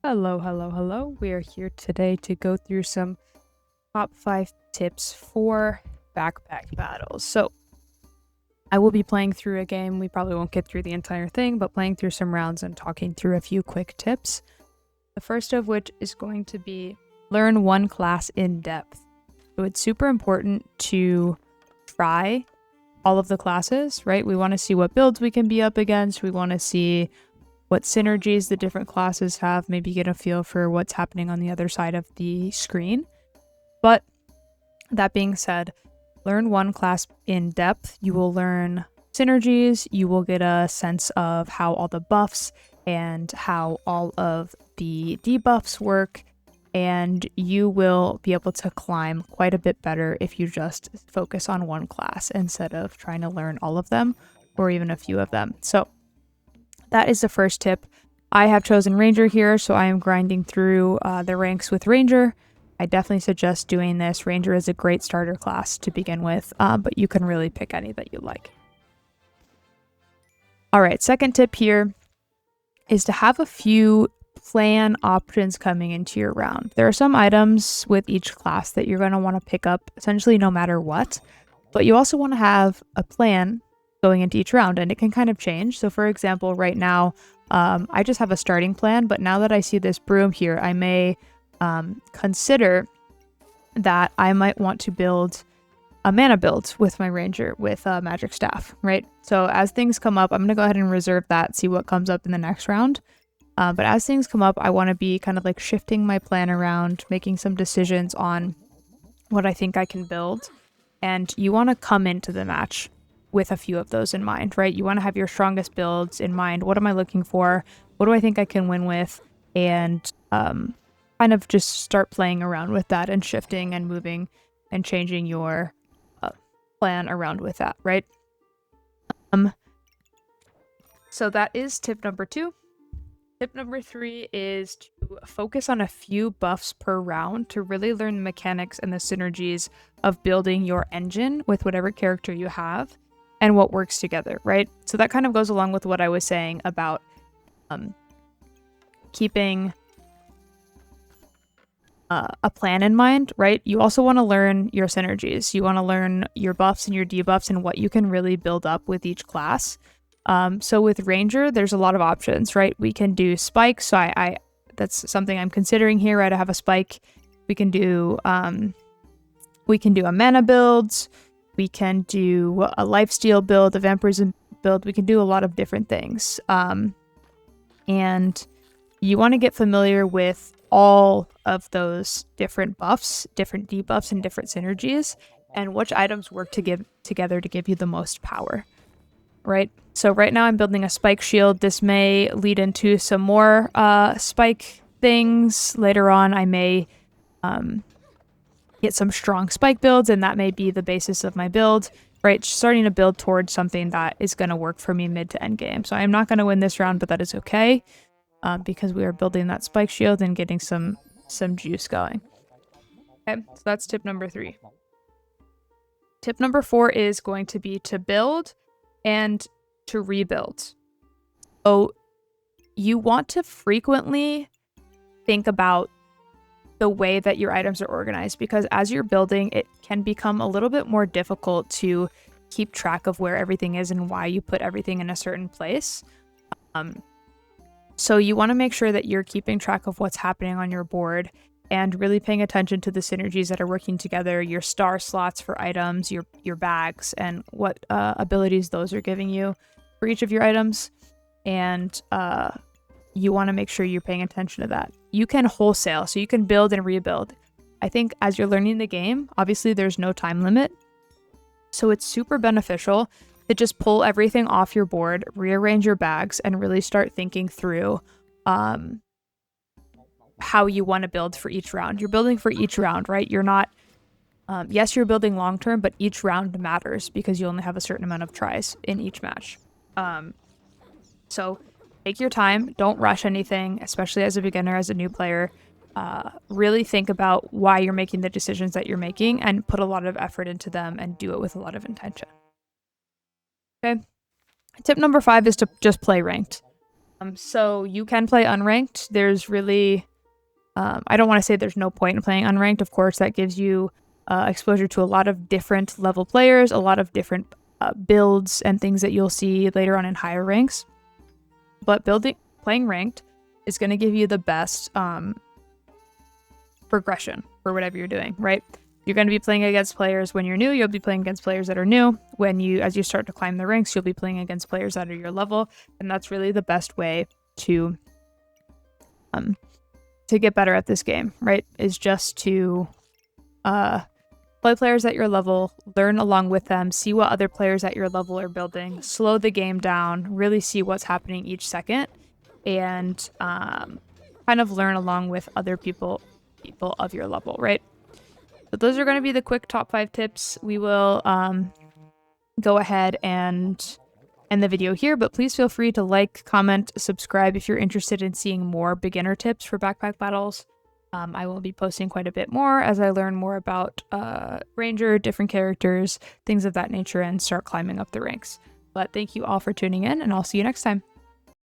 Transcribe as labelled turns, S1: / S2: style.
S1: Hello, hello, hello. We are here today to go through some top 5 tips for backpack battles. So, I will be playing through a game. We probably won't get through the entire thing, but playing through some rounds and talking through a few quick tips. The first of which is going to be learn one class in depth. So, it's super important to try all of the classes, right? We want to see what builds we can be up against. We want to see what synergies the different classes have, maybe get a feel for what's happening on the other side of the screen. But that being said, learn one class in depth. You will learn synergies, you will get a sense of how all the buffs and how all of the debuffs work, and you will be able to climb quite a bit better if you just focus on one class instead of trying to learn all of them or even a few of them. So that is the first tip. I have chosen Ranger here, so I am grinding through the ranks with Ranger. I definitely suggest doing this. Ranger is a great starter class to begin with, but you can really pick any that you like. All right, second tip here is to have a few plan options coming into your round. There are some items with each class that you're going to want to pick up essentially no matter what, but you also want to have a plan going into each round, and it can kind of change. So for example, right now, I just have a starting plan, but now that I see this broom here, I may consider that I might want to build a mana build with my Ranger with a magic staff, right? So as things come up, I'm going to go ahead and reserve that, see what comes up in the next round. But as things come up, I want to be kind of like shifting my plan around, making some decisions on what I think I can build. And you want to come into the match with a few of those in mind, right? You want to have your strongest builds in mind. What am I looking for? What do I think I can win with? And kind of just start playing around with that and shifting and moving and changing your plan around with that, right? So that is tip number 2. Tip number 3 is to focus on a few buffs per round to really learn the mechanics and the synergies of building your engine with whatever character you have and what works together, right? So that kind of goes along with what I was saying about keeping a plan in mind, right? You also want to learn your synergies. You want to learn your buffs and your debuffs and what you can really build up with each class. So with Ranger, there's a lot of options, right? We can do spikes. So I that's something I'm considering here, right? I have a spike. We can do a mana build. We can do a lifesteal build, a vampirism build. We can do a lot of different things. And you want to get familiar with all of those different buffs, different debuffs, and different synergies, and which items work together to give you the most power, right? So right now I'm building a spike shield. This may lead into some more spike things. Later on, I may get some strong spike builds, and that may be the basis of my build, right? Starting to build towards something that is going to work for me mid to end game. So I'm not going to win this round, but that is okay because we are building that spike shield and getting some juice going. Okay, so that's tip number 3. Tip number 4 is going to be to build and to rebuild. So you want to frequently think about the way that your items are organized, because as you're building, it can become a little bit more difficult to keep track of where everything is and why you put everything in a certain place. So you want to make sure that you're keeping track of what's happening on your board and really paying attention to the synergies that are working together, your star slots for items, your bags, and what abilities those are giving you for each of your items. And you want to make sure you're paying attention to that. You can wholesale, so you can build and rebuild. I think as you're learning the game, obviously there's no time limit. So it's super beneficial to just pull everything off your board, rearrange your bags, and really start thinking through how you want to build for each round. You're building for each round, right? You're not, yes, you're building long-term, but each round matters because you only have a certain amount of tries in each match. So take your time, don't rush anything, especially as a beginner, as a new player. Really think about why you're making the decisions that you're making and put a lot of effort into them and do it with a lot of intention. Okay. Tip number 5 is to just play ranked. So you can play unranked. There's really, I don't want to say there's no point in playing unranked. Of course, that gives you exposure to a lot of different level players, a lot of different builds and things that you'll see later on in higher ranks. But playing ranked is going to give you the best progression for whatever you're doing, right? You're going to be playing against players when you're new. You'll be playing against players that are new. As you start to climb the ranks, you'll be playing against players that are your level, and that's really the best way to get better at this game, right? Is just to play players at your level, learn along with them, see what other players at your level are building, slow the game down, really see what's happening each second, and kind of learn along with other people of your level, right? So those are going to be the quick top 5 tips. We will go ahead and end the video here, but please feel free to like, comment, subscribe if you're interested in seeing more beginner tips for backpack battles. I will be posting quite a bit more as I learn more about Ranger, different characters, things of that nature, and start climbing up the ranks. But thank you all for tuning in, and I'll see you next time.